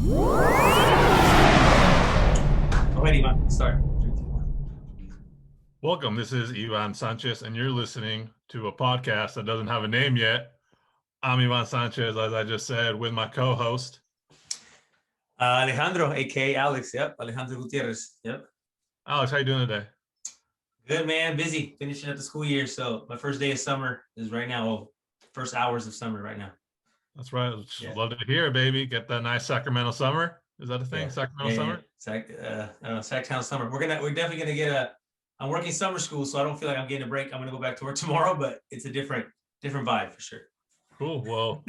Go ahead, Ivan. Start. Welcome. This is Ivan Sanchez, and you're listening to a podcast that doesn't have a name yet. I'm Ivan Sanchez, as I just said, with my co-host. Alejandro, aka Alex. Yep. Alejandro Gutierrez. Yep. Alex, how you doing today? Good, man. Busy finishing up the school year. So my first day of summer is right now. Well, first hours of summer right now. That's right. Yeah. Love to hear it, baby. Get that nice Sacramento summer. Is that a thing? Yeah. Sacramento summer? Sacktown summer. We're definitely gonna get I'm working summer school, so I don't feel like I'm getting a break. I'm gonna go back to work tomorrow, but it's a different vibe for sure. Cool. Well,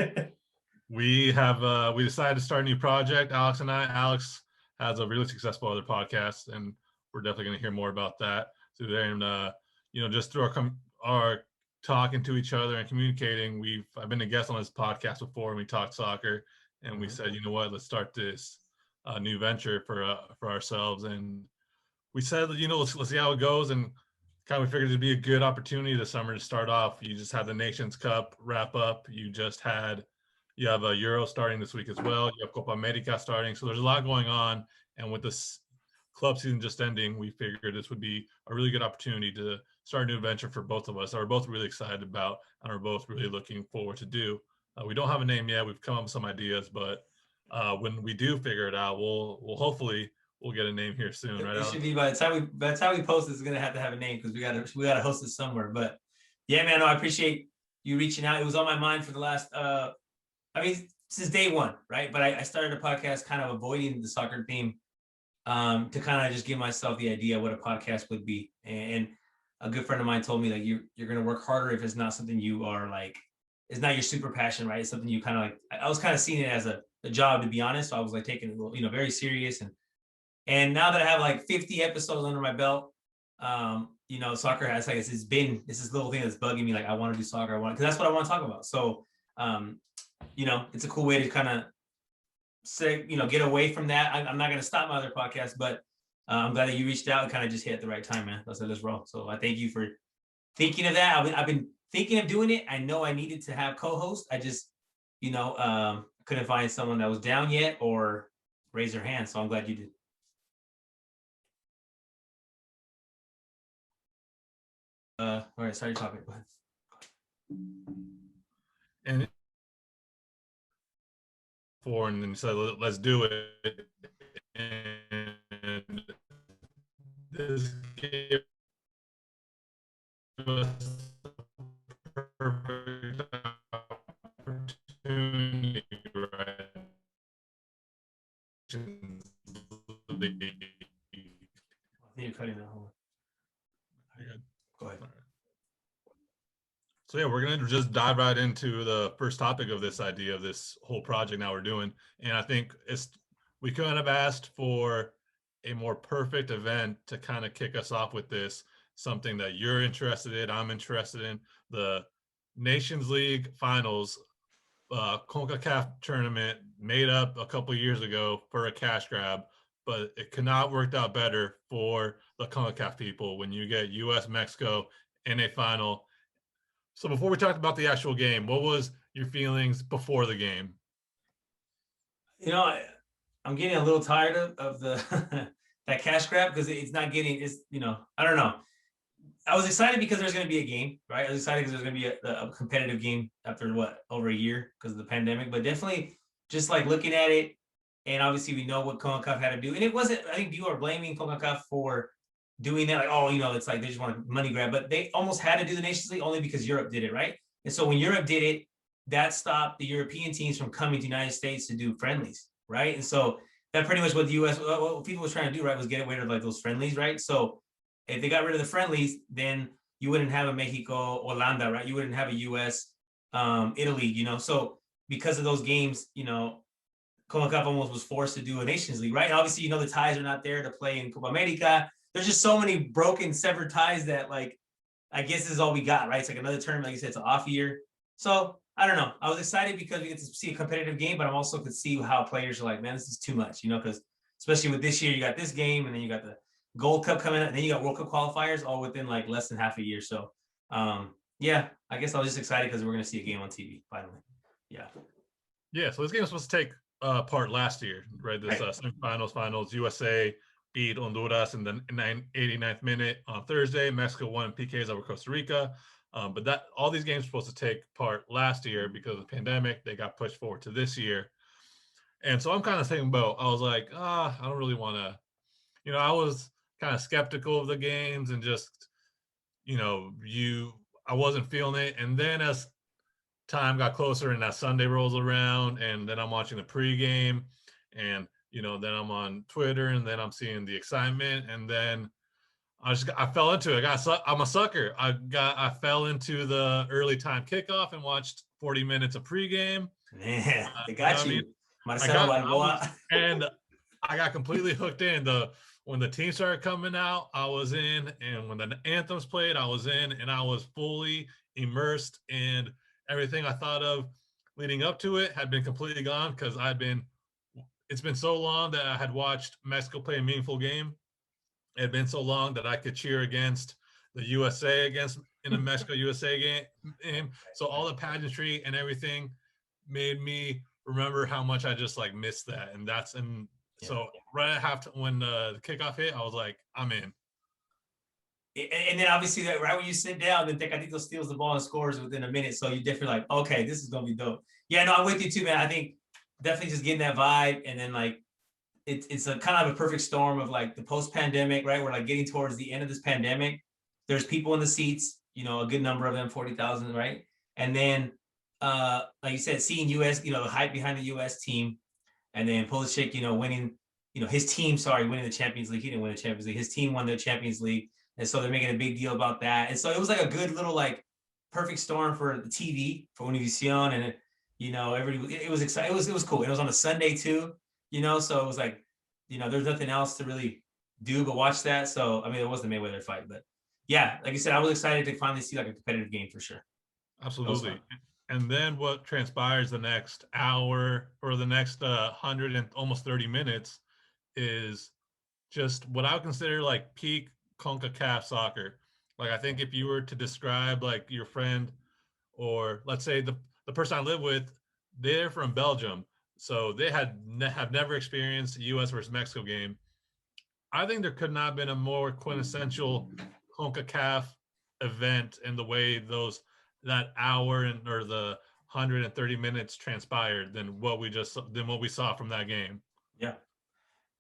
we decided to start a new project, Alex and I. Alex has a really successful other podcast, and we're definitely going to hear more about that through there. And just through our talking to each other and communicating, I've been a guest on this podcast before, and we talked soccer, and we said, you know what, let's start this new venture for ourselves. And we said, let's see how it goes, and kind of figured it'd be a good opportunity this summer to start off. You just had the Nations Cup wrap up. You have a Euro starting this week as well. You have Copa America starting. So there's a lot going on. And with this club season just ending, we figured this would be a really good opportunity to start a new adventure for both of us that we're both really excited about and are both really looking forward to do. We don't have a name yet. We've come up with some ideas, but when we do figure it out, we'll get a name here soon, right? It should be by the time we post this, is gonna have to have a name because we gotta host it somewhere. But yeah, man, no, I appreciate you reaching out. It was on my mind for the last since day one, right? But I started a podcast kind of avoiding the soccer theme to kind of just give myself the idea what a podcast would be. And a good friend of mine told me like you're gonna work harder if it's not something you are like, it's not your super passion, right? It's something you kind of like. I was kind of seeing it as a job, to be honest. So I was like taking it, very serious. And now that I have like 50 episodes under my belt, soccer has like it's been this little thing that's bugging me. Like I want to do soccer, because that's what I want to talk about. So, it's a cool way to kind of say, get away from that. I'm not going to stop my other podcast, but I'm glad that you reached out and kind of just hit at the right time, man. Let's roll. So I thank you for thinking of that. I've been thinking of doing it. I know I needed to have co-host. I just, couldn't find someone that was down yet or raise their hand. So I'm glad you did. All right, sorry, topic. Go ahead. And then said, let's do it. And this gave us a perfect opportunity, right? You're cutting that whole. Go ahead. So yeah, we're gonna just dive right into the first topic of this idea of this whole project now we're doing. And I think we couldn't have asked for a more perfect event to kind of kick us off with this, something that you're interested in, I'm interested in, the Nations League finals, CONCACAF tournament made up a couple years ago for a cash grab, but it could not worked out better for the CONCACAF people when you get US Mexico in a final. So before we talked about the actual game, what was your feelings before the game? I'm getting a little tired of the that cash grab because it's not getting. I don't know. I was excited because there's going to be a game, right? I was excited because there's going to be a competitive game after over a year because of the pandemic. But definitely, just like looking at it, and obviously we know what CONCACAF had to do, and it wasn't. I think you are blaming CONCACAF for doing that, like, it's like they just want a money grab, but they almost had to do the Nations League only because Europe did it, right? And so when Europe did it, that stopped the European teams from coming to the United States to do friendlies, right? And so that pretty much what the U.S. what people was trying to do, right, was get away with like those friendlies, right? So if they got rid of the friendlies, then you wouldn't have a Mexico, Holanda, right? You wouldn't have a U.S., Italy, So because of those games, CONCACAF almost was forced to do a Nations League, right? And obviously, the ties are not there to play in Copa America. There's just so many broken, severed ties that, like, I guess this is all we got, right? It's like another tournament, like you said, it's an off year. So I don't know. I was excited because we get to see a competitive game, but I'm also could see how players are like, man, this is too much, because especially with this year, you got this game, and then you got the Gold Cup coming up, and then you got World Cup qualifiers all within like less than half a year. So yeah, I guess I was just excited because we're going to see a game on TV finally. Yeah. Yeah, so this game was supposed to take part last year, right? This semifinals, finals, USA beat Honduras in the 89th minute on Thursday. Mexico won PKs over Costa Rica. But that all these games were supposed to take part last year because of the pandemic. They got pushed forward to this year. And so I'm kind of thinking about, I was like, I don't really want to, I was kind of skeptical of the games and just, I wasn't feeling it. And then as time got closer and that Sunday rolls around, and then I'm watching the pregame, and then I'm on Twitter, and then I'm seeing the excitement, and then I fell into it. I'm a sucker. I fell into the early time kickoff and watched 40 minutes of pregame. Man, they got you. I mean? Marcelo Balboa. And I got completely hooked in. When the team started coming out, I was in, and when the anthems played, I was in, and I was fully immersed, and everything I thought of leading up to it had been completely gone because it's been so long that I had watched Mexico play a meaningful game. It had been so long that I could cheer against the USA in a Mexico USA game. So all the pageantry and everything made me remember how much I just like missed that. So right at halftime, when the kickoff hit, I was like, I'm in. And then obviously that right when you sit down, then Tecatito steals the ball and scores within a minute. So you definitely like, okay, this is gonna be dope. Yeah, no, I'm with you too, man. I think definitely just getting that vibe, and then like it's a kind of a perfect storm of like the post-pandemic, right? We're like getting towards the end of this pandemic. There's people in the seats, a good number of them, 40,000, right? And then like you said, seeing US, the hype behind the US team, and then Pulisic, winning, his team, winning the Champions League. He didn't win the Champions League. His team won the Champions League. And so they're making a big deal about that. And so it was like a good little like perfect storm for the TV, for Univision, and it was exciting. It was cool. It was on a Sunday too, so it was like, there's nothing else to really do but watch that. So I mean, it wasn't the Mayweather fight, but yeah, like you said, I was excited to finally see like a competitive game for sure. Absolutely. And then what transpires the next hour or the next 100 and almost 30 minutes is just what I would consider like peak CONCACAF soccer. Like, I think if you were to describe like your friend, or let's say the person I live with, they're from Belgium, so they have never experienced a U.S. versus Mexico game. I think there could not have been a more quintessential CONCACAF event in the way that hour or the 130 minutes transpired than what we saw from that game. Yeah.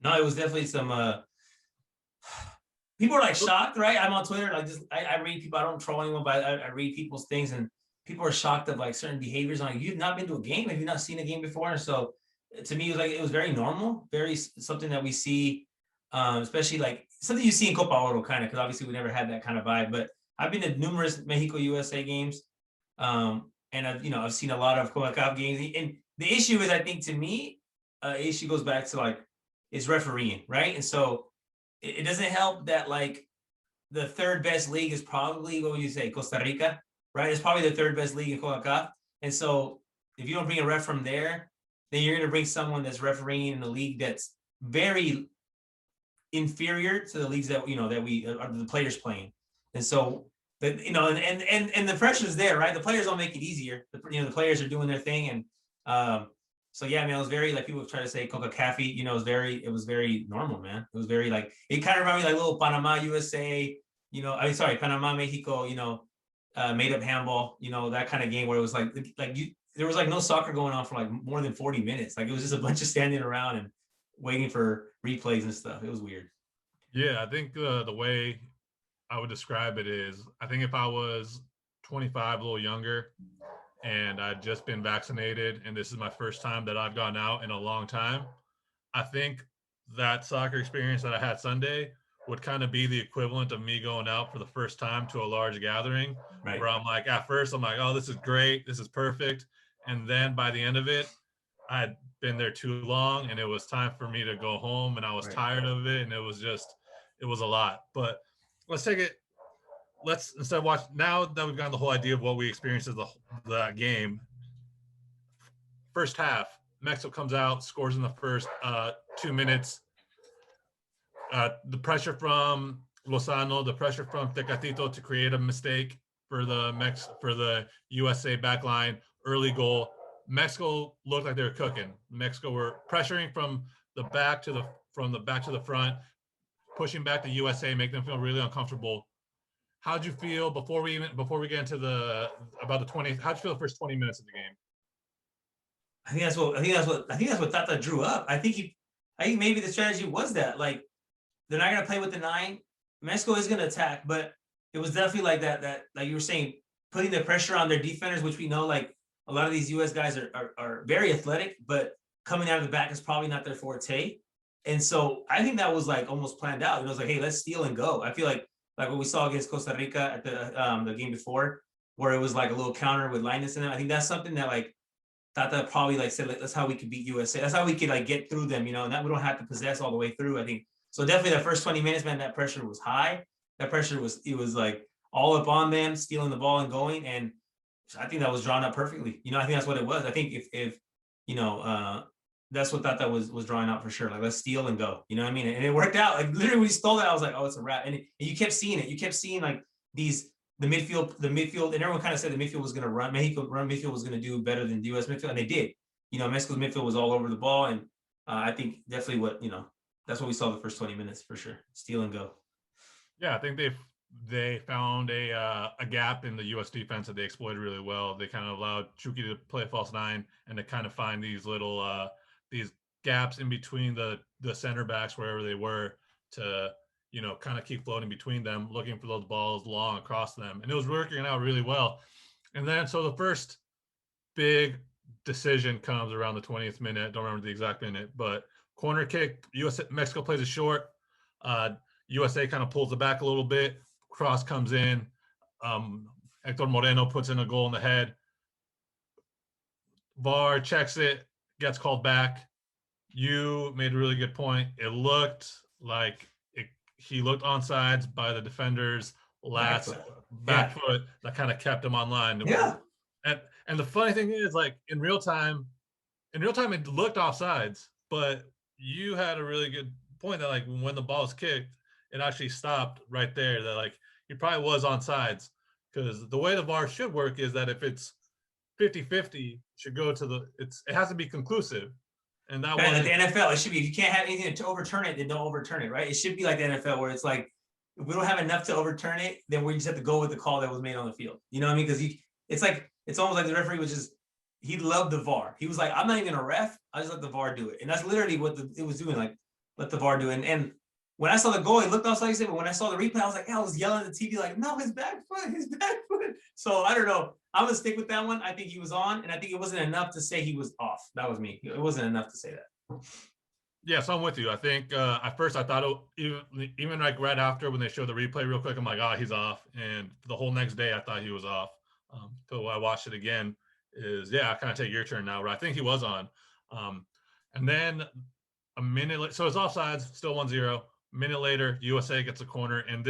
No, it was definitely some people are like shocked, right? I'm on Twitter, like I read people, I don't troll anyone, but I read people's things, and people are shocked of like certain behaviors. Like, you've not been to a game, have you not seen a game before? And so to me, it was very normal, very something that we see, especially like something you see in Copa Oro kind of, because obviously we never had that kind of vibe. But I've been to numerous Mexico USA games, and I've seen a lot of CONCACAF games. And the issue is, I think, to me, issue goes back to like it's refereeing, right? And so it doesn't help that like the third best league is probably, what would you say, Costa Rica, right? It's probably the third best league in CONCACAF. And so if you don't bring a ref from there, then you're going to bring someone that's refereeing in a league that's very inferior to the leagues that are the players playing. And so and the pressure is there, right? The players don't make it easier. The players are doing their thing, and so yeah, man, it was very like people try to say CONCACAF, it was very normal, man. It was very like, it kind of reminded me like little Panama USA, Panama Mexico, made up handball, that kind of game where it was like there was like no soccer going on for like more than 40 minutes. Like, it was just a bunch of standing around and waiting for replays and stuff. It was weird. Yeah, I think the way I would describe it is, I think if I was 25, a little younger, and I'd just been vaccinated, and this is my first time that I've gone out in a long time, I think that soccer experience that I had Sunday would kind of be the equivalent of me going out for the first time to a large gathering, right? Where I'm like, at first I'm like, oh, this is great, this is perfect. And then by the end of it, I had been there too long, and it was time for me to go home, and I was tired of it, and it was a lot. But let's instead watch, now that we've gotten the whole idea of what we experienced as the game. First half, Mexico comes out, scores in the first 2 minutes. The pressure from Lozano, the pressure from Tecatito to create a mistake for the USA backline, early goal. Mexico looked like they were cooking. Mexico were pressuring from the back to the front, pushing back the USA, making them feel really uncomfortable. How'd you feel before we get into the how'd you feel the first 20 minutes of the game? I think that's what Tata drew up. I think maybe the strategy was that, like, they're not gonna play with the 9. Mexico is gonna attack, but it was definitely like that like you were saying, putting the pressure on their defenders, which we know, like, a lot of these US guys are very athletic, but coming out of the back is probably not their forte. And so I think that was like almost planned out. It was like, hey, let's steal and go. I feel like what we saw against Costa Rica at the game before, where it was like a little counter with Linus in it. I think that's something that, like, Tata probably, like, said, like, that's how we could beat USA. That's how we could, like, get through them, and that we don't have to possess all the way through. I think so. Definitely the first 20 minutes, man, that pressure was high. That pressure was like all up on them, stealing the ball and going. And I think that was drawn up perfectly. I think that's what it was. I think if that's what Tata was drawing out for sure. Like, let's steal and go. You know what I mean? And it worked out. Like, literally, when he stole it, I was like, oh, it's a wrap. And you kept seeing it. You kept seeing, like, the midfield, and everyone kind of said the midfield was going to run. Midfield was going to do better than the U.S. midfield, and they did. Mexico's midfield was all over the ball, and I think definitely that's what we saw the first 20 minutes for sure. Steal and go. Yeah, I think they found a gap in the U.S. defense that they exploited really well. They kind of allowed Chucky to play a false 9 and to kind of find these little these gaps in between the center backs wherever they were to kind of keep floating between them, looking for those balls long across them, and it was working out really well. And then so the first big decision comes around the 20th minute. Don't remember the exact minute, but corner kick. Mexico plays it short. USA kind of pulls it back a little bit. Cross comes in. Hector Moreno puts in a goal in the head. VAR checks it, gets called back. You made a really good point. It looked like he looked onside by the defender's last back foot that kind of kept him online. Yeah. And the funny thing is, like, in real time it looked offsides, but you had a really good point that, like, when the ball was kicked, it actually stopped right there. That, like, he probably was onside, because the way the VAR should work is that if it's 50-50, should go to it has to be conclusive. And that was like the NFL. It should be, if you can't have anything to overturn it, then don't overturn it, right? It should be like the NFL, where it's like, if we don't have enough to overturn it, then we just have to go with the call that was made on the field. You know what I mean? Because it's almost like the referee was just, he loved the VAR. He was like, I'm not even a ref. I just let the VAR do it. And that's literally what it was doing. Like, let the VAR do it. And when I saw the goal, it looked outside, but when I saw the replay, I was like, I was yelling at the TV, like, no, his back foot. So I don't know. I'm going to stick with that one. I think he was on, and I think it wasn't enough to say he was off. That was me. It wasn't enough to say that. Yeah, so I'm with you. I think at first I thought even like right after when they showed the replay real quick, I'm like, oh, he's off. And the whole next day I thought he was off. So I watched it again. I kind of take your turn now, where I think he was on. And then a minute later, so it's offsides, still 1-0. A minute later, USA gets a corner, and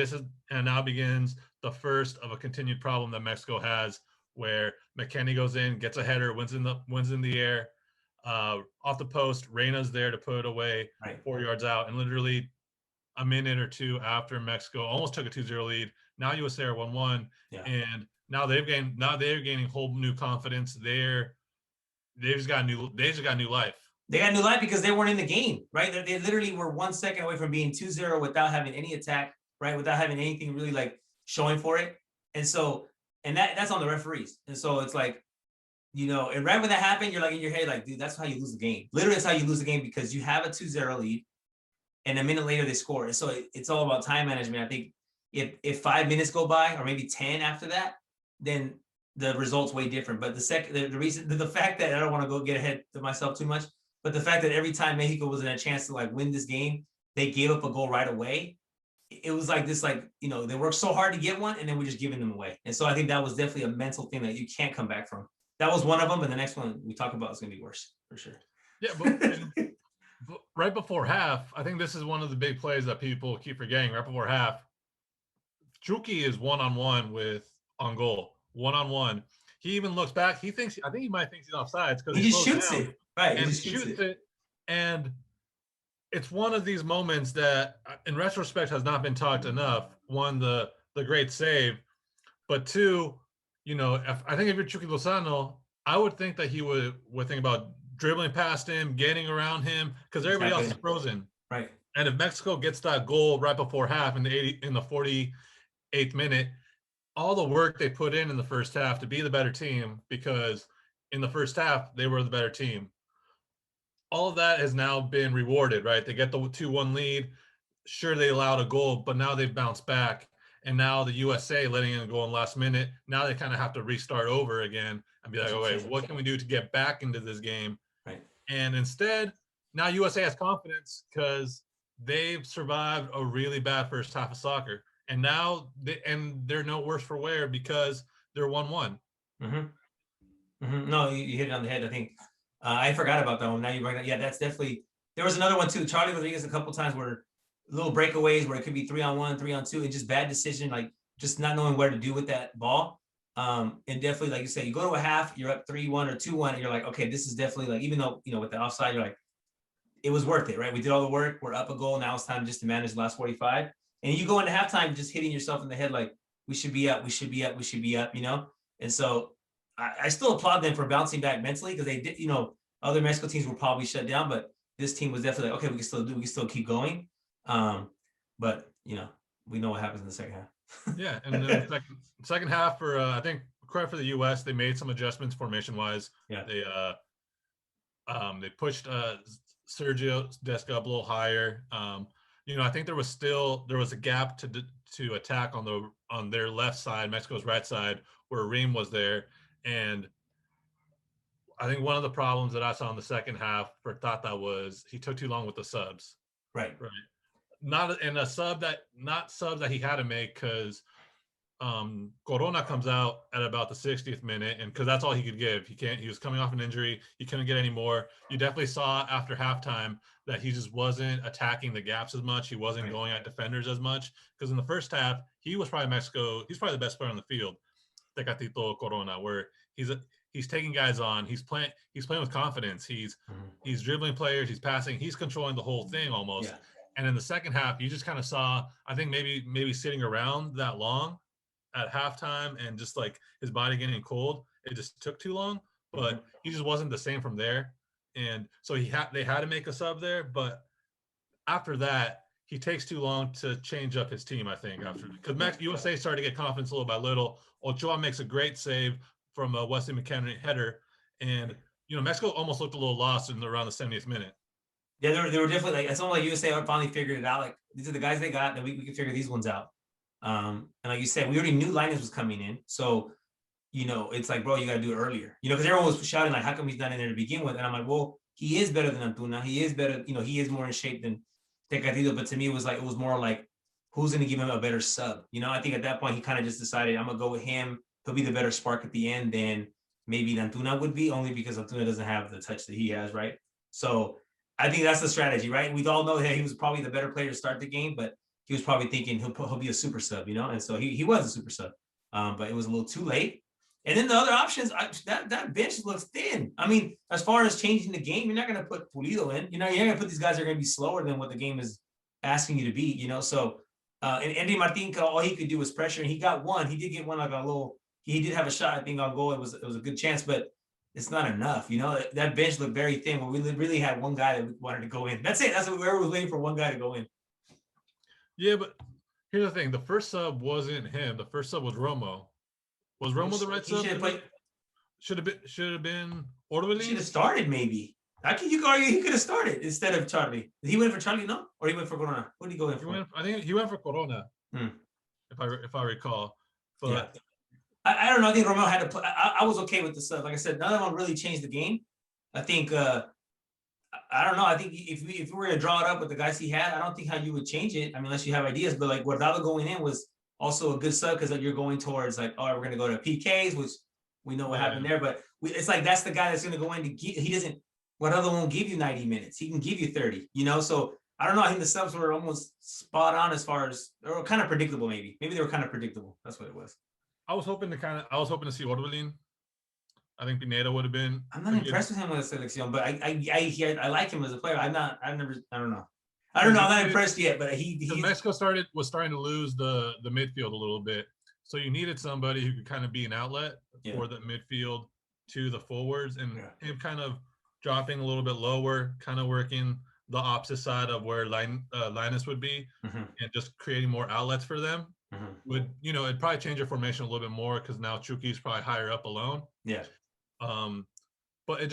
now begins the first of a continued problem that Mexico has, where McKennie goes in, gets a header, wins in the air, off the post. Reyna's there to put it away, right, 4 yards out, and literally a minute or two after Mexico almost took a 2-0 lead. Now USA are 1-1, and now they're gaining whole new confidence. They've just got new life. They got new life because they weren't in the game, right? They literally were 1 second away from being 2-0 without having any attack, right? Without having anything really, like, showing for it. And so, and that's on the referees. And so it's like, and right when that happened, you're like, in your head, like, dude, that's how you lose the game. Literally, that's how you lose the game, because you have a 2-0 lead, and a minute later they score. And so it's all about time management. I think if 5 minutes go by, or maybe 10 after that, then the result's way different. But the fact that, I don't want to go get ahead of myself too much, but the fact that every time Mexico was in a chance to, like, win this game, they gave up a goal right away. It was like this, like, they worked so hard to get one, and then we're just giving them away. And so I think that was definitely a mental thing that you can't come back from. That was one of them, and the next one we talk about is going to be worse, for sure. Yeah, but right before half, I think this is one of the big plays that people keep forgetting. Right before half, Chucky is one-on-one on goal, one-on-one. He even looks back. I think he might think he's offsides, because he just shoots it. Right, and he shoots it. And it's one of these moments that, in retrospect, has not been talked enough. One, the great save, but two, I think if you're Chucky Lozano, I would think that he would think about dribbling past him, getting around him, because everybody else is frozen. Right. And if Mexico gets that goal right before half in the 48th minute, all the work they put in the first half to be the better team, because in the first half they were the better team. All of that has now been rewarded, right? They get the 2-1 lead. Sure, they allowed a goal, but now they've bounced back. And now the USA letting in a goal in the last minute. Now they kind of have to restart over again and be like, oh, wait, what can we do to get back into this game? Right. And instead, now USA has confidence because they've survived a really bad first half of soccer. And now they're no worse for wear because they're 1-1. No, you hit it on the head. I think I forgot about that one. Now you bring it. Yeah, that's definitely. There was another one too. Charlie Rodriguez a couple times where little breakaways where it could be 3-on-1, 3-on-2, and just bad decision, like just not knowing where to do with that ball. And definitely, like you said, you go to a half, you're up 3-1 or 2-1, and you're like, okay, this is definitely like, even though with the offside, you're like, it was worth it, right? We did all the work. We're up a goal. Now it's time just to manage the last 45. And you go into halftime just hitting yourself in the head like, we should be up, we should be up, we should be up, And so I still applaud them for bouncing back mentally because they did, other Mexico teams were probably shut down, but this team was definitely like, okay, we can still keep going. But we know what happens in the second half. Yeah, and then second half for I think credit for the US, they made some adjustments formation wise. Yeah. They pushed Sergio Desca up a little higher. I think there was a gap to attack on their left side, Mexico's right side, where Ream was there. And I think one of the problems that I saw in the second half for Tata was he took too long with the subs. Right. Not subs that he had to make because Corona comes out at about the 60th minute, and because that's all he could give. He was coming off an injury. He couldn't get any more. You definitely saw after halftime that he just wasn't attacking the gaps as much. He wasn't going at defenders as much, because in the first half, he's probably the best player on the field, Tecatito Corona, where he's taking guys on. He's playing with confidence. He's dribbling players. He's passing. He's controlling the whole thing almost. Yeah. And in the second half, you just kind of saw, I think maybe sitting around that long at halftime and just like his body getting cold, it just took too long. But he just wasn't the same from there. And so they had to make a sub there. But after that, he takes too long to change up his team, I think, because USA started to get confidence little by little. Ochoa makes a great save from a Wesley McKenna header. And, Mexico almost looked a little lost around the 70th minute. Yeah, they were definitely like, it's almost like USA finally figured it out. Like, these are the guys they got, and we can figure these ones out. And like you said, we already knew Linus was coming in. So, it's like, bro, you got to do it earlier. Because everyone was shouting, like, how come he's not in there to begin with? And I'm like, well, he is better than Antuna. He is better. He is more in shape than Tecatito. But to me, it was more like, who's going to give him a better sub? I think at that point, he kind of just decided, I'm going to go with him. He'll be the better spark at the end than maybe Antuna would be, only because Antuna doesn't have the touch that he has, right? So I think that's the strategy, right? We all know that he was probably the better player to start the game, but he was probably thinking he'll be a super sub, and so he was a super sub, but it was a little too late. And then the other options, that bench looks thin. I mean, as far as changing the game, you're not going to put Pulido in. You're not going to put these guys that are going to be slower than what the game is asking you to be, So, and Andy Martin, all he could do was pressure, and he got one. He did get one like a little. He did have a shot, I think, on goal. It was a good chance, but it's not enough. That bench looked very thin. Where we really had one guy that wanted to go in. That's it. That's what we were waiting for, one guy to go in. Yeah, but here's the thing: the first sub wasn't him. The first sub was Romo. Was Romo the right sub? Should have been Orbelin. Should have started maybe. You could argue he could have started instead of Charlie. He went for Charlie, no, or he went for Corona. What did he go in for? I think he went for Corona, if I recall. But yeah. I don't know. I think Romeo had to play. I was okay with the sub. Like I said, none of them really changed the game. I think. I don't know. I think if we were to draw it up with the guys he had, I don't think how you would change it. I mean, unless you have ideas. But like Guardado going in was also a good sub because like you're going towards like, all right, we're going to go to PKs, which we know what happened there. But it's like that's the guy that's going to go in to give. He doesn't. Guardado won't give you 90 minutes. He can give you 30. So I don't know. I think the subs were almost spot on as far as, or kind of predictable. Maybe they were kind of predictable. That's what it was. I was hoping to see Orbelin. I think Pineda would have been. I'm not impressed with him with the selection, but I like him as a player. I don't know. I'm not impressed yet, but Mexico was starting to lose the midfield a little bit. So you needed somebody who could kind of be an outlet for the midfield. to the forwards and Yeah. him kind of dropping a little bit lower, kind of working the opposite side of where Linus would be, and just creating more outlets for them would, it'd probably change your formation a little bit more because now Chuki's probably higher up alone. Yeah. But I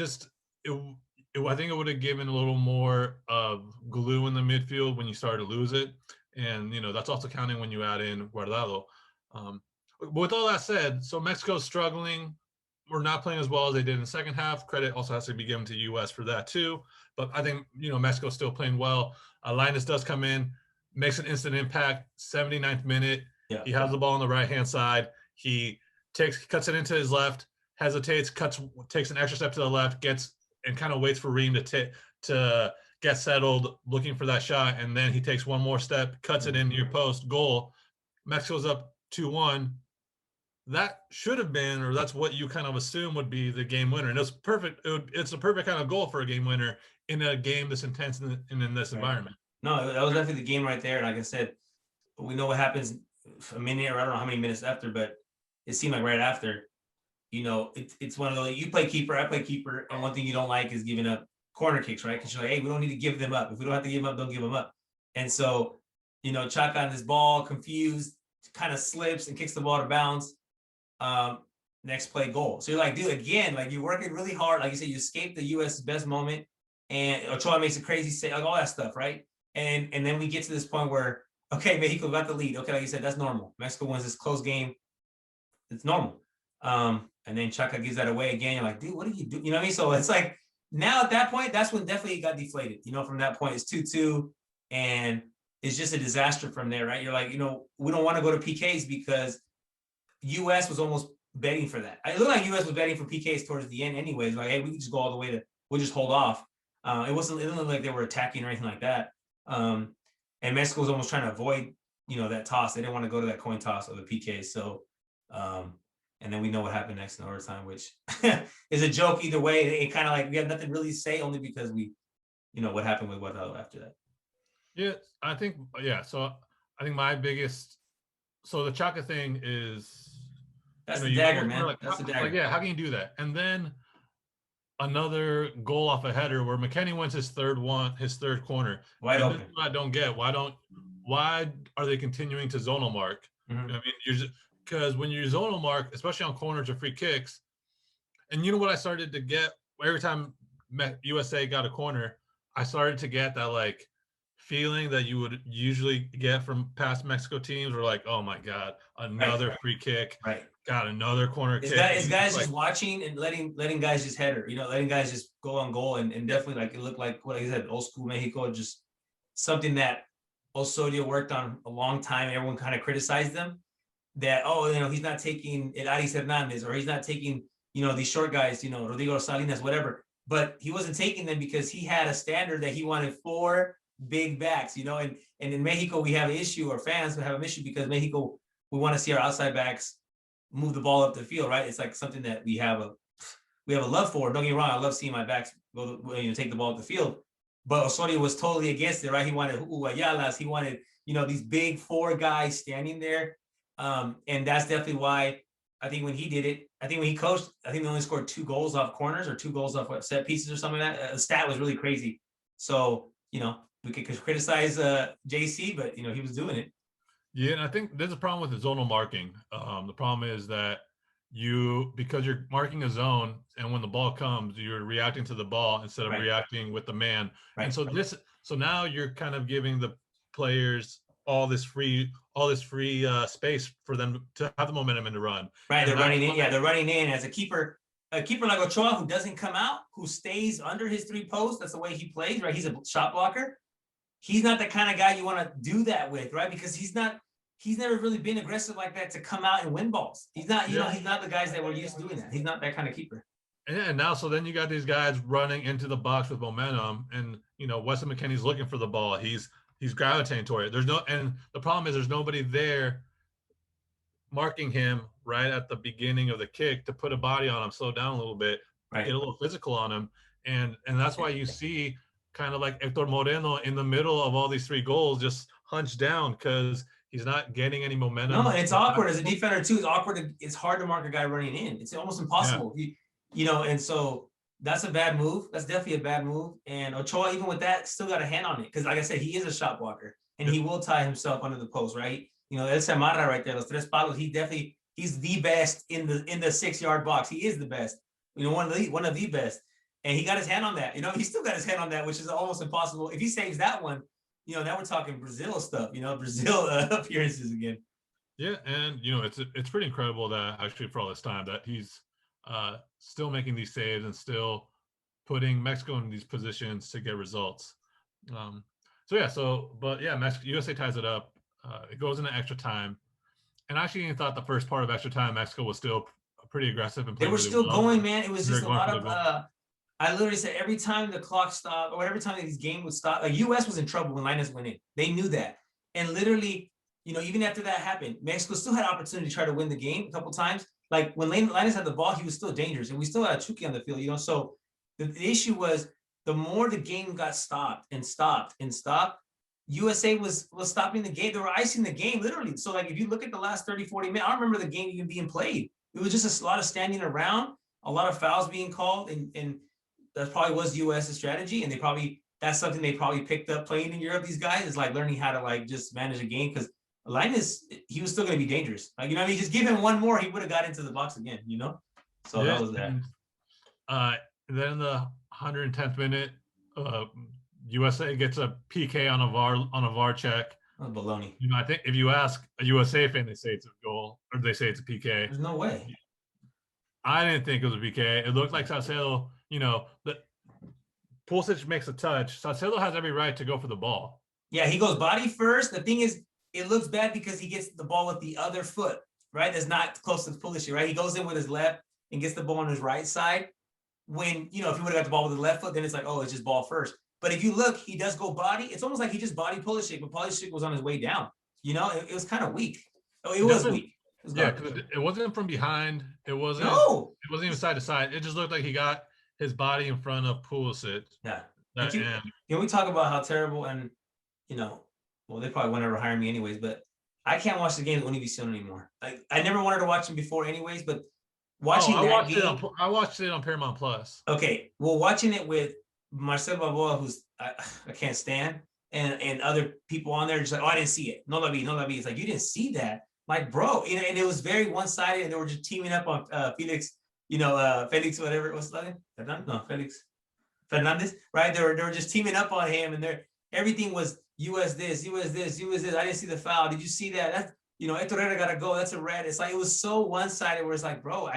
think it would have given a little more of glue in the midfield when you started to lose it. And, that's also counting when you add in Guardado. But with all that said, so Mexico's struggling. We're not playing as well as they did in the second half. Credit also has to be given to U.S. for that too. But I think, Mexico's still playing well. Linus does come in, makes an instant impact, 79th minute. Yeah. He has the ball on the right-hand side. He cuts it into his left, hesitates, takes an extra step to the left, and kind of waits for Ream to get settled, looking for that shot. And then he takes one more step, cuts it in near post, goal. Mexico's up 2-1. That should have been, or that's what you kind of assume would be the game winner. And it's perfect. It's a perfect kind of goal for a game winner in a game this intense and in this environment. No, that was definitely the game right there. And like I said, we know what happens a minute, or I don't know how many minutes after, but it seemed like right after, it's one of those, you play keeper, I play keeper. And one thing you don't like is giving up corner kicks, right? Because you're like, hey, we don't need to give them up. If we don't have to give them up, don't give them up. And so, Chaka on this ball, confused, kind of slips and kicks the ball to bounds. Next play, goal. So you're like, dude, again, like you're working really hard. Like you said, you escaped the U.S.'s best moment, and Ochoa makes a crazy save, like all that stuff, right? And then we get to this point where, okay, Mexico got the lead. Okay, like you said, that's normal. Mexico wins this close game. It's normal. And then Chaka gives that away again. You're like, dude, what are you doing? You know what I mean? So it's like, now at that point, that's when definitely it got deflated. From that point, it's 2-2, and it's just a disaster from there, right? You're like, we don't want to go to PKs because U.S. was almost betting for that. It looked like U.S. was betting for PKs towards the end anyways. Like, hey, we can just go all the way to, we'll just hold off. It didn't look like they were attacking or anything like that. And Mexico was almost trying to avoid, that toss. They didn't want to go to that coin toss or the PKs. So, and then we know what happened next in overtime, which is a joke either way. It kind of like, we have nothing really to say, only because we, what happened with Guardado after that. Yeah, I think, so I think my biggest, so the Chaka thing is, that's the dagger, man. Like, that's the dagger. Like, yeah, how can you do that? And then another goal off a header where McKennie wins his third corner. Wide open. This is what I don't get. Why are they continuing to zonal mark? I mean, because when you zonal mark, especially on corners or free kicks, and you know what I started to get every time USA got a corner, I started to get that like feeling that you would usually get from past Mexico teams, were like, oh my God, another free kick. Right. Got another corner kick. Is guys just watching and letting guys just header, letting guys just go on goal, and definitely like it looked like what I said, old school Mexico, just something that Osorio worked on a long time. Everyone kind of criticized them that, he's not taking Aris Hernandez, or he's not taking, these short guys, Rodrigo Salinas, whatever. But he wasn't taking them because he had a standard that he wanted 4 big backs, and in Mexico we have an issue, or fans have an issue, because Mexico, we want to see our outside backs move the ball up the field, right? It's like something that we have a love for. Don't get me wrong, I love seeing my backs go, take the ball up the field. But Osorio was totally against it, right? He wanted Ayalas, he wanted, these big 4 guys standing there. And that's definitely why I think when he did it, I think when he coached, I think they only scored 2 goals off corners, or 2 goals off set pieces or something like that. The stat was really crazy. So, we could criticize JC, but he was doing it. Yeah, and I think there's a problem with the zonal marking. The problem is that because you're marking a zone, and when the ball comes, you're reacting to the ball instead of reacting with the man. Right. And so now you're kind of giving the players all this free space for them to have the momentum and to run. Right, they're running in. Yeah, they're running in as a keeper like Ochoa, who doesn't come out, who stays under his 3 posts. That's the way he plays, right? He's a shot blocker. He's not the kind of guy you want to do that with, right? Because he's never really been aggressive like that to come out and win balls. He's not, he's not the guys that were used to doing that. He's not that kind of keeper. Yeah, and now, so then you got these guys running into the box with momentum, and, Weston McKennie's looking for the ball. He's gravitating toward it. And the problem is there's nobody there marking him right at the beginning of the kick to put a body on him, slow down a little bit, get a little physical on him. And that's why you see kind of like Hector Moreno in the middle of all these 3 goals, just hunched down, because he's not getting any momentum. No, and it's awkward as a defender too. It's awkward. It's hard to mark a guy running in. It's almost impossible. Yeah. And so that's a bad move. That's definitely a bad move. And Ochoa, even with that, still got a hand on it because, like I said, he is a shot blocker and he will tie himself under the post, right? El Samara right there, los tres palos. He's the best in the 6-yard box. He is the best. One of the best. And he got his hand on that. He still got his hand on that, which is almost impossible. If he saves that one, now we're talking Brazil stuff. Brazil appearances again. Yeah, and it's pretty incredible that actually for all this time that he's still making these saves and still putting Mexico in these positions to get results. USA ties it up. It goes into extra time, and I actually thought the first part of extra time Mexico was still pretty aggressive and they playing were really still well. going, man. It was They're just a going lot for of the goal. I literally said every time the clock stopped or every time this game would stop, like US was in trouble when Linus went in. They knew that. And literally, even after that happened, Mexico still had opportunity to try to win the game a couple times. Like when Linus had the ball, he was still dangerous. And we still had a Chucky on the field, So the issue was the more the game got stopped and stopped and stopped, USA was stopping the game. They were icing the game, literally. So like if you look at the last 30, 40 minutes, I don't remember the game even being played. It was just a lot of standing around, a lot of fouls being called, and that probably was US's strategy, and that's something they probably picked up playing in Europe. These guys is like learning how to like just manage a game because Linus, he was still going to be dangerous. Like just give him one more, he would have got into the box again. So that was that. Then in the 110th minute, USA gets a PK on a VAR check. That was baloney. I think if you ask a USA fan, they say it's a goal or they say it's a PK. There's no way. I didn't think it was a PK. It looked like Salcedo, the Pulisic makes a touch. Salcedo has every right to go for the ball. Yeah, he goes body first. The thing is, it looks bad because he gets the ball with the other foot, right? That's not close to Pulisic, right? He goes in with his left and gets the ball on his right side. When, if he would have got the ball with the left foot, then it's like, oh, it's just ball first. But if you look, he does go body. It's almost like he just body Pulisic, but Pulisic was on his way down. It was kind of weak. It was weak. It wasn't from behind. It wasn't. No. It wasn't even side to side. It just looked like he got his body in front of Pulisic. Yeah. Can we talk about how terrible and, well, they probably won't ever hire me anyways, but I can't watch the game with Univision anymore. I never wanted to watch them before anyways, but watching I watched it on Paramount Plus. Okay. Well, watching it with Marcel Balboa, who's I can't stand, and other people on there just like, oh, I didn't see it. No, it's like, you didn't see that. Like, bro, and it was very one-sided, and they were just teaming up on Felix, Felix, whatever it was, Felix Fernandez, right? They were just teaming up on him, and everything was US this. I didn't see the foul. Did you see that? That's Hector Herrera gotta go. That's a red. It's like it was so one-sided where it's like, bro,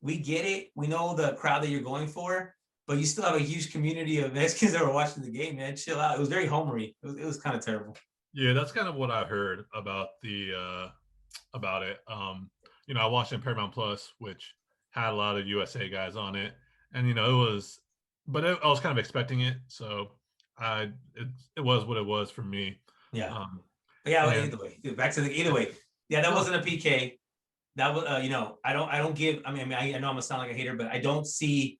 we get it. We know the crowd that you're going for, but you still have a huge community of Mexicans that were watching the game, man. Chill out. It was very homery. It was kind of terrible. Yeah, that's kind of what I heard about about it. I watched it on Paramount Plus, which had a lot of USA guys on it, and it was, but I was kind of expecting it, so it was what it was for me. Yeah. Either way, back to either way. Yeah, that wasn't a PK. That was, I don't give. I know I'm gonna sound like a hater, but I don't see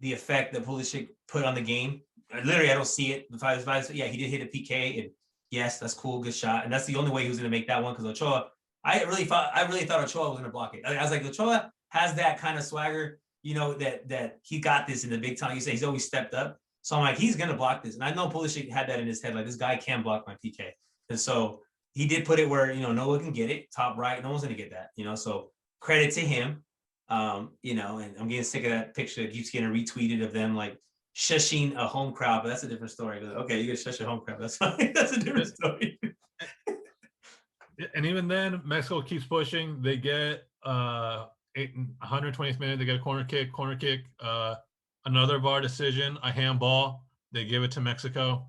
the effect that Pulisic put on the game. Literally, I don't see it. Yeah, he did hit a PK, and yes, that's cool, good shot, and that's the only way he was gonna make that one because Ochoa. I really thought Ochoa was gonna block it. I was like, Ochoa has that kind of swagger, that he got this in the big time. You say he's always stepped up, so I'm like, he's gonna block this, and I know Pulisic had that in his head, like this guy can block my PK, and so he did put it where no one can get it, top right, no one's gonna get that, so credit to him. And I'm getting sick of that picture that keeps getting retweeted of them like shushing a home crowd, but that's a different story. Okay, you can shush a home crowd, that's fine. That's a different story. And even then, Mexico keeps pushing. They get 120th minute, they get a corner kick, another VAR decision, a handball. They give it to Mexico.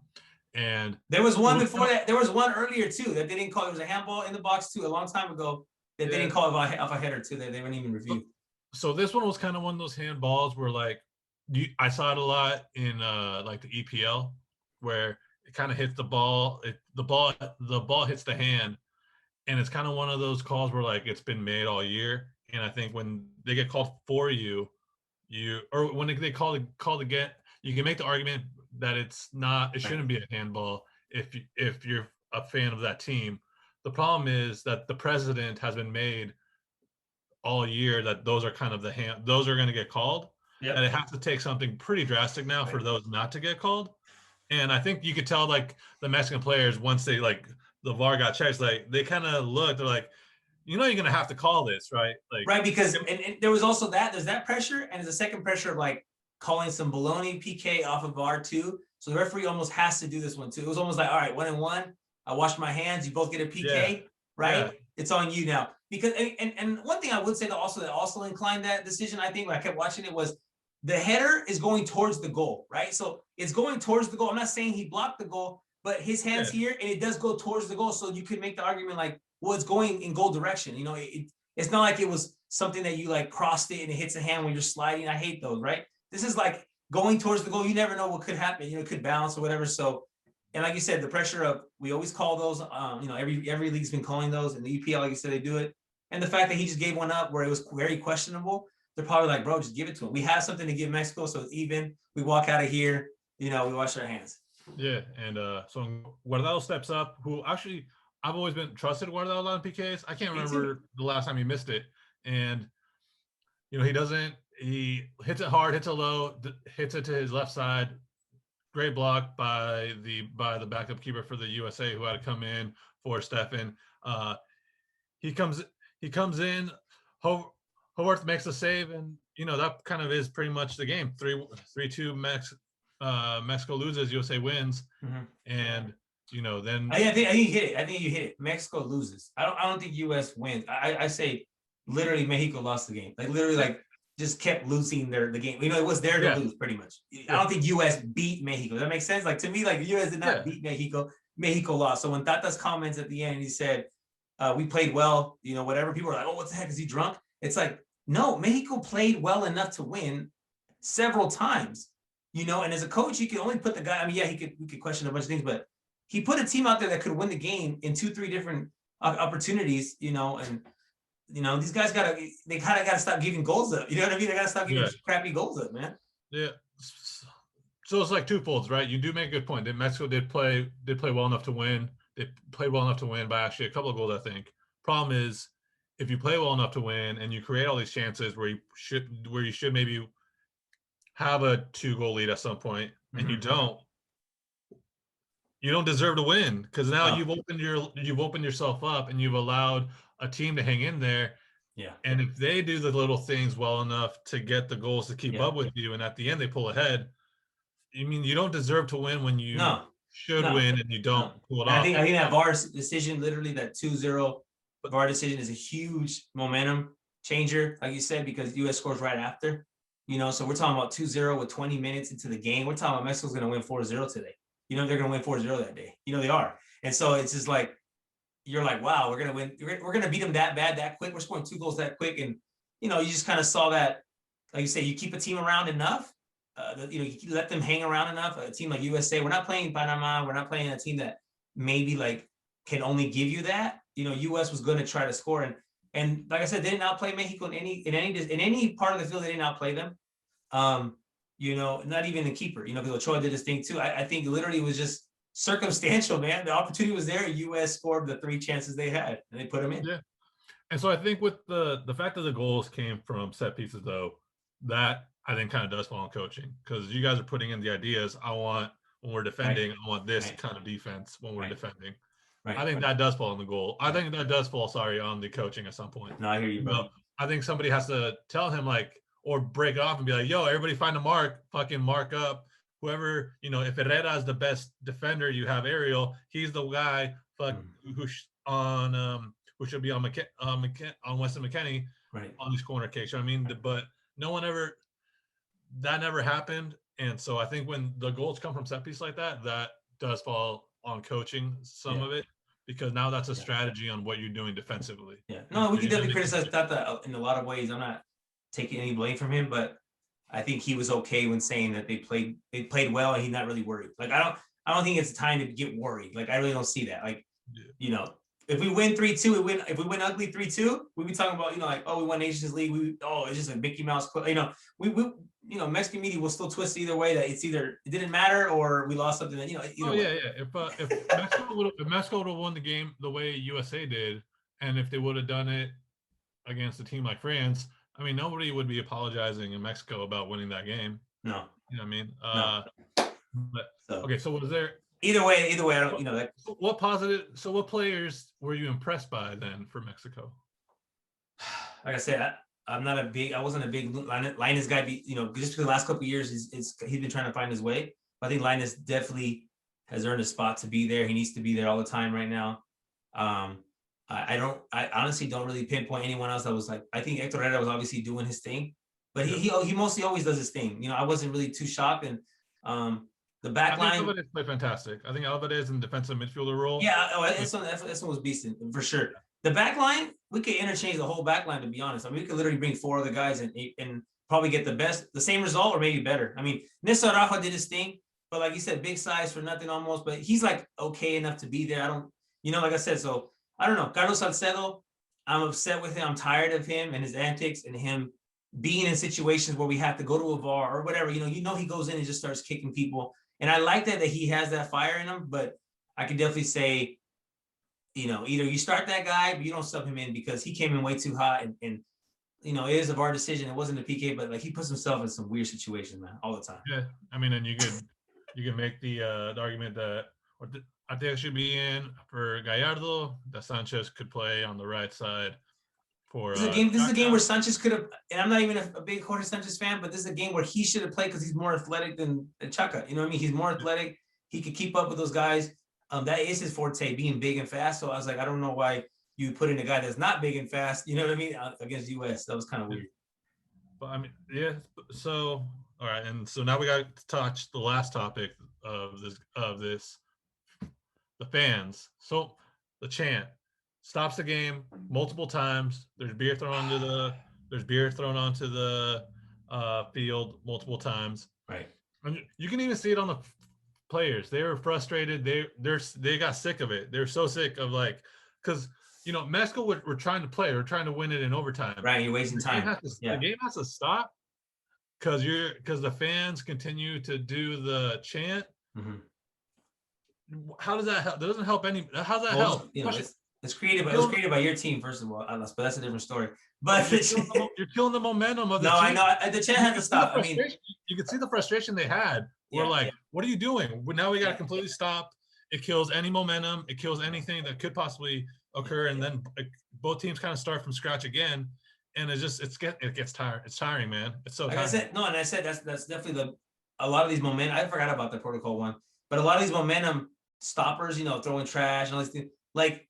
And there was one before that. There was one earlier too that they didn't call. It was a handball in the box too, a long time ago that they didn't call it off a header too. They didn't even review. So this one was kind of one of those handballs where like I saw it a lot in like the EPL where it kind of hits the ball. The ball hits the hand, and it's kind of one of those calls where like it's been made all year. And I think when they get called for or when they called again, you can make the argument that it shouldn't be a handball if you're a fan of that team. The problem is that the precedent has been made all year that those are kind of those are going to get called. Yep. That it has to take something pretty drastic now for those not to get called. And I think you could tell like the Mexican players once they like the VAR got checked, like they kind of looked, they're like, you're going to have to call this, right? Like, right, because and there was also there's that pressure, and there's a second pressure of like calling some baloney PK off of VAR too. So the referee almost has to do this one too. It was almost like, all right, 1-1. I wash my hands. You both get a PK, right? Yeah. It's on you now. Because and one thing I would say that also inclined that decision, I think when I kept watching it, was the header is going towards the goal, right? So it's going towards the goal. I'm not saying he blocked the goal, but his hands here, and it does go towards the goal. So you could make the argument like, well, it's going in goal direction. You know, it's not like it was something that you like crossed it and it hits a hand when you're sliding. I hate those, right? This is like going towards the goal. You never know what could happen. You know, it could bounce or whatever. So, and like you said, the pressure of, we always call those, you know, every league's been calling those, and the EPL, like you said, they do it. And the fact that he just gave one up where it was very questionable, they're probably like, bro, just give it to him. We have something to give Mexico, so it's even. We walk out of here, you know, we wash our hands. Yeah, and so Guardado steps up, who actually I've always been trusted Guardado on PKs. I can't remember the last time he missed it. And, you know, he hits it hard, hits it low, hits it to his left side. Great block by the backup keeper for the USA, who had to come in for Stefan. He comes in, Howard makes a save, and, you know, that kind of is pretty much the game. 3-2 Mexico loses, USA wins. Mm-hmm. And, you know, then I think you hit it. I think you hit it. Mexico loses. I don't think US wins. I say literally Mexico lost the game. Like literally, like just kept losing the game. You know, it was there to lose pretty much. I don't think US beat Mexico. Does that make sense? Like to me, like the US did not beat Mexico. Mexico lost. So when Tata's comments at the end, he said, we played well, you know, whatever. People are like, oh, what the heck? Is he drunk? It's like, no, Mexico played well enough to win several times, you know, and as a coach, you can only put the guy, I mean, yeah, we could question a bunch of things, but he put a team out there that could win the game in 2-3 different opportunities, you know, and, you know, these guys they kind of got to stop giving goals up. You know what I mean? They got to stop giving crappy goals up, man. Yeah. So it's like twofolds, right? You do make a good point. Mexico did play well enough to win. They played well enough to win by actually a couple of goals, I think. Problem is, if you play well enough to win and you create all these chances where you should maybe have a 2-goal lead at some point, and you don't deserve to win, because now you've opened yourself up and you've allowed a team to hang in there. Yeah. And if they do the little things well enough to get the goals to keep up with you, and at the end they pull ahead, I mean, you don't deserve to win when you should win and you don't pull it off. I think that VAR decision, literally that 2-0 VAR decision, is a huge momentum changer, like you said, because US scores right after. You know, so we're talking about 2-0 with 20 minutes into the game. We're talking about Mexico's going to win 4-0 today. You know, they're going to win 4-0 that day. You know, they are. And so it's just like, you're like, wow, we're going to win. We're going to beat them that bad, that quick. We're scoring 2 goals that quick. And, you know, you just kind of saw that, like you say, you keep a team around enough, you know, you let them hang around enough. A team like USA, we're not playing Panama. We're not playing a team that maybe like can only give you that. You know, US was going to try to score. And like I said, they didn't outplay Mexico in any part of the field. They didn't outplay them. You know, not even the keeper, you know, because Ochoa did his thing too. I think literally it was just circumstantial, man. The opportunity was there. US scored the 3 chances they had, and they put them in. Yeah. And so I think with the fact that the goals came from set pieces, though, that I think kind of does fall on coaching, because you guys are putting in the ideas. I want, when we're defending, I want this kind of defense when we're defending. I think that does fall on the goal. I think that does fall, on the coaching at some point. No, I hear you, bro. I think somebody has to tell him, like, or break it off and be like, yo, everybody find a mark, fucking mark up. Whoever, you know, if Herrera is the best defender, you have Ariel. He's the guy who should be on Weston McKennie on these corner kicks. I mean, but no one that never happened. And so I think when the goals come from set piece like that, that does fall on coaching some of it, because now that's a strategy on what you're doing defensively. Yeah. No, we can definitely criticize Tata in a lot of ways. I'm not taking any blame from him, but I think he was okay when saying that they played well and he's not really worried. Like I don't think it's time to get worried. Like I really don't see that. Like, you know, if we win 3-2, if we win ugly 3-2, we'd be talking about, you know, like, oh, we won Nations League. It's just a Mickey Mouse. You know, we you know, Mexican media will still twist either way, that it's either it didn't matter or we lost something that, you know. If Mexico would have won the game the way USA did, and if they would have done it against a team like France, I mean, nobody would be apologizing in Mexico about winning that game. No, You know what I mean? no. But So okay, so was there either way, I don't. what players were you impressed by then for Mexico? Like I said, I wasn't a big Linus guy. Just because the last couple of years, he's been trying to find his way. But I think Linus definitely has earned a spot to be there. He needs to be there all the time right now. I honestly don't really pinpoint anyone else that was like, I think Hector Herrera was obviously doing his thing, but he mostly always does his thing. I wasn't really too shocked. And the back line. I think Alvarez played fantastic. I think Alvarez in defensive midfielder role. Yeah, this one was decent for sure. The back line, we could interchange the whole back line, to be honest. I mean, we could literally bring 4 other guys and probably get the same result or maybe better. I mean, Nessa Rafa did his thing, but like you said, big size for nothing almost, but he's like okay enough to be there. I don't, like I said, so I don't know. Carlos Salcedo, I'm upset with him. I'm tired of him and his antics and him being in situations where we have to go to a VAR or whatever. He goes in and just starts kicking people. And I like that he has that fire in him, but I can definitely say, either you start that guy, but you don't sub him in because he came in way too hot and it is a VAR decision. It wasn't a PK, but like he puts himself in some weird situations, man, all the time. Yeah, I mean, and you can make the argument that I think it should be in for Gallardo, that Sanchez could play on the right side. This is a game where Sanchez could have, and I'm not even a big Jorge Sanchez fan, but this is a game where he should have played because he's more athletic than Chaka. You know what I mean? He's more athletic. He could keep up with those guys. That is his forte, being big and fast. So I was like, I don't know why you put in a guy that's not big and fast. You know what I mean? Against US, that was kind of weird. But I mean, yeah. So all right, and so now we got to touch the last topic of this, the fans. So the chant stops the game multiple times. There's beer thrown onto the field multiple times. Right. And you can even see it on the players. They were frustrated. They got sick of it. They're so sick of because Mexico were trying to play. We're trying to win it in overtime. Right. You're wasting time. The game has to stop because the fans continue to do the chant. Mm-hmm. How does that help? That doesn't help any. How does that help? It's created. It was created by your team, first of all, but that's a different story. But you're killing the momentum of the team. I know. The chant had to stop. I mean, you can see the frustration they had. What are you doing? Now we got to completely stop. It kills any momentum. It kills anything that could possibly occur, and then both teams kind of start from scratch again. And it gets tired. It's tiring, man. It's so tiring. I said that's definitely a lot of these momentum. I forgot about the protocol one, but a lot of these momentum stoppers, throwing trash and all these things. Like,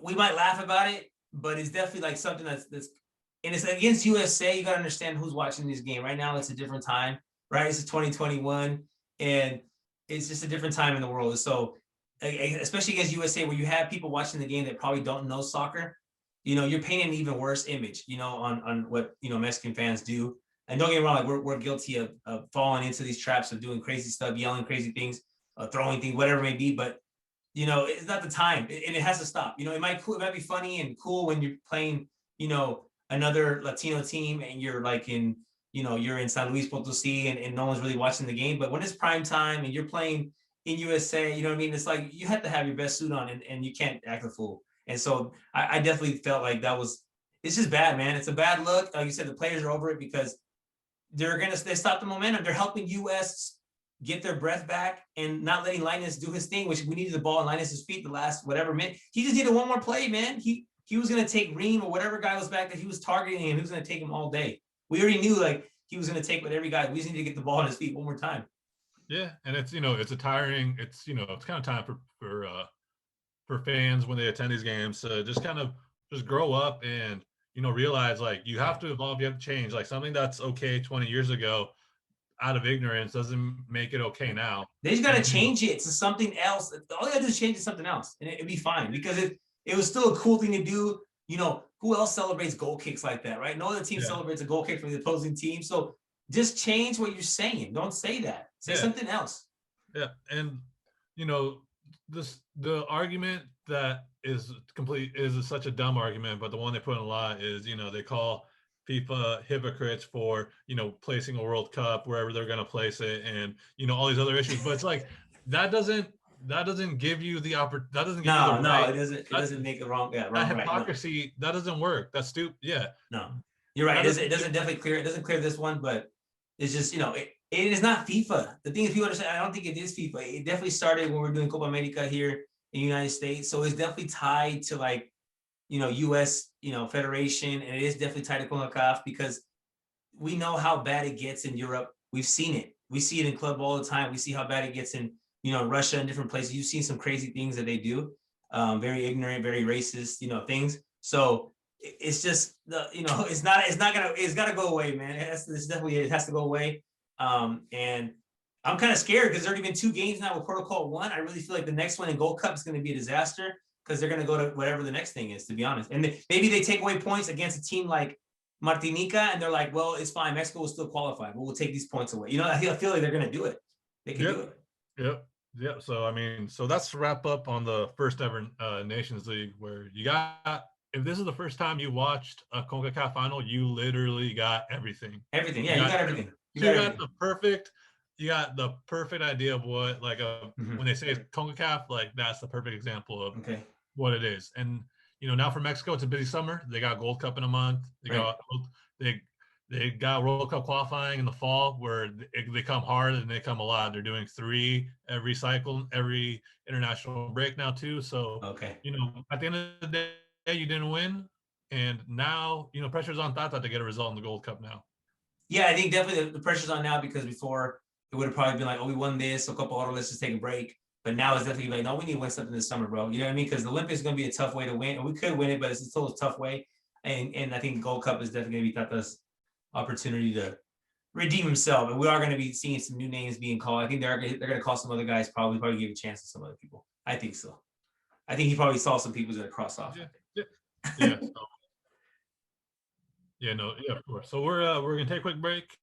we might laugh about it, but it's definitely like something that's and it's against USA. You got to understand who's watching this game right now. It's a different time, right? It's 2021, and it's just a different time in the world. So, especially against USA, where you have people watching the game that probably don't know soccer, you're painting an even worse image, on what Mexican fans do. And don't get me wrong, like we're guilty of falling into these traps of doing crazy stuff, yelling crazy things, throwing things, whatever it may be, but. It's not the time, and it has to stop. It might be funny and cool when you're playing, another Latino team and you're like in, you're in San Luis Potosí and no one's really watching the game. But when it's prime time and you're playing in USA, you know what I mean? It's like you have to have your best suit on and you can't act a fool. And so I definitely felt like it's just bad, man. It's a bad look. Like you said, the players are over it because they stop the momentum. They're helping US get their breath back and not letting Linus do his thing, which we needed the ball in Linus's feet the last whatever minute. He just needed one more play, man. He was going to take Ream or whatever guy was back that he was targeting him. He was going to take him all day. We already knew he was going to take with every guy. We just need to get the ball in his feet one more time. Yeah, and it's it's a tiring. It's it's kind of time for fans when they attend these games to just kind of just grow up and realize you have to evolve, you have to change. Like something that's okay 20 years ago. Out of ignorance doesn't make it okay now. They just got to change it to something else. All they got to do is change it to something else, and it'd be fine because it was still a cool thing to do. Who else celebrates goal kicks like that, right? No other team celebrates a goal kick from the opposing team. So just change what you're saying. Don't say that. Say something else. Yeah, and the argument that is such a dumb argument, but the one they put in a lot is they call FIFA hypocrites for placing a World Cup wherever they're going to place it, and all these other issues. But it's like that doesn't that doesn't give you the that doesn't give you No, the no, right. it doesn't. It doesn't make it wrong. Yeah, That wrong, right. No, hypocrisy, that doesn't work. That's stupid. Yeah. no, you're right. That It doesn't doesn't definitely clear. It doesn't clear this one, but it's just it is not FIFA. The thing is, people understand. I don't think it is FIFA. It definitely started when we were doing Copa America here in the United States, so it's definitely tied to like U.S. Federation, and it is definitely tied to CONCACAF because we know how bad it gets in Europe. We've seen it. We see it in club all the time. We see how bad it gets in Russia and different places. You've seen some crazy things that they do, very ignorant, very racist, things. So it's just it's got to go away, man. It has to go away. And I'm kind of scared because there's already been 2 games now with Protocol 1. I really feel like the next one in Gold Cup is going to be a disaster because they're going to go to whatever the next thing is, to be honest. And maybe they take away points against a team like Martinica, and they're like, well, it's fine. Mexico will still qualify, but we'll take these points away. I feel like they're going to do it. They can do it. Yep. So, I mean, so that's wrap up on the first ever Nations League, where you got, if this is the first time you watched a CONCACAF final, you literally got everything. Everything. Yeah, you got everything. You got the perfect idea of what, like, when they say CONCACAF, like, that's the perfect example of what it is. And, now for Mexico, it's a busy summer. They got Gold Cup in a month. They got World Cup qualifying in the fall, where they come hard and they come a lot. They're doing 3 every cycle, every international break now too. So, at the end of the day, you didn't win. And now, pressure's on Tata to get a result in the Gold Cup now. Yeah, I think definitely the pressure's on now, because before it would have probably been like, oh, we won this, so Copa Oro, let's just take a break. But now it's definitely like, no, we need to win something this summer, bro. You know what I mean? Because the Olympics is going to be a tough way to win. And we could win it, but it's still a tough way. And I think Gold Cup is definitely going to be Tata's opportunity to redeem himself. And we are going to be seeing some new names being called. I think they're going to call some other guys, probably give a chance to some other people. I think so. I think he probably saw some people that cross off. Yeah. Of course. So we're going to take a quick break.